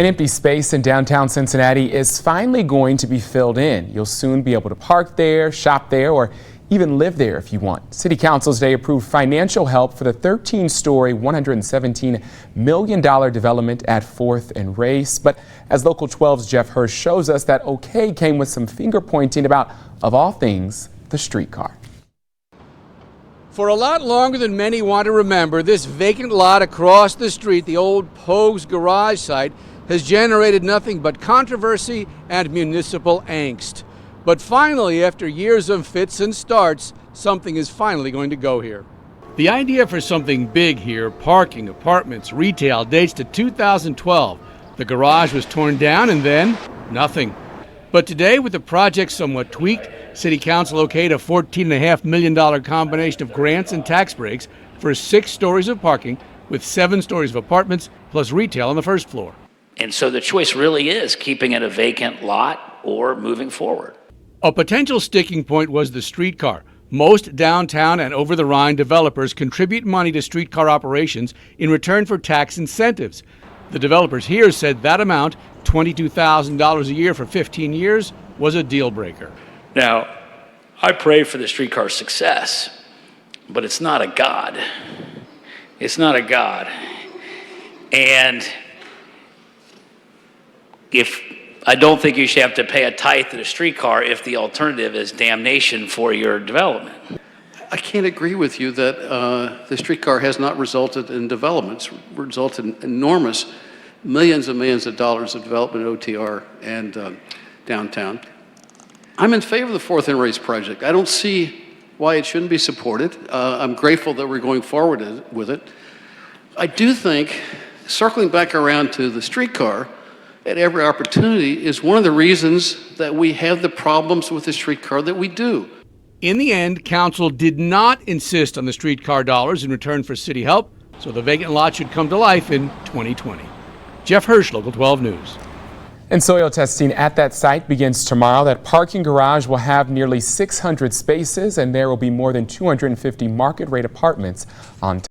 An empty space in downtown Cincinnati is finally going to be filled in. You'll soon be able to park there, shop there, or even live there if you want. City Council today approved financial help for the 13-story, $117 million development at 4th and Race. But as Local 12's Jeff Hirsch shows us, that okay came with some finger pointing about, of all things, the streetcar. For a lot longer than many want to remember, this vacant lot across the street, the old Pogue's garage site, has generated nothing but controversy and municipal angst. But finally, after years of fits and starts, something is finally going to go here. The idea for something big here, parking, apartments, retail, dates to 2012. The garage was torn down and then nothing. But today, with the project somewhat tweaked, City Council okayed a $14.5 million combination of grants and tax breaks for 6 stories of parking with 7 stories of apartments plus retail on the first floor. And so the choice really is keeping it a vacant lot or moving forward. A potential sticking point was the streetcar. Most downtown and over the Rhine developers contribute money to streetcar operations in return for tax incentives. The developers here said that amount, $22,000 a year for 15 years, was a deal breaker. Now, I pray for the streetcar's success, but it's not a god. It's not a god. And I don't think you should have to pay a tithe to the streetcar if the alternative is damnation for your development. I can't agree with you that the streetcar has not resulted in development. It's resulted in enormous millions and millions of dollars of development at OTR and downtown. I'm in favor of the 4th and Race project. I don't see why it shouldn't be supported. I'm grateful that we're going forward with it. I do think, circling back around to the streetcar at every opportunity, is one of the reasons that we have the problems with the streetcar that we do. In the end, Council did not insist on the streetcar dollars in return for city help, so the vacant lot should come to life in 2020. Jeff Hirsch, Local 12 News. And soil testing at that site begins tomorrow. That parking garage will have nearly 600 spaces, and there will be more than 250 market rate apartments on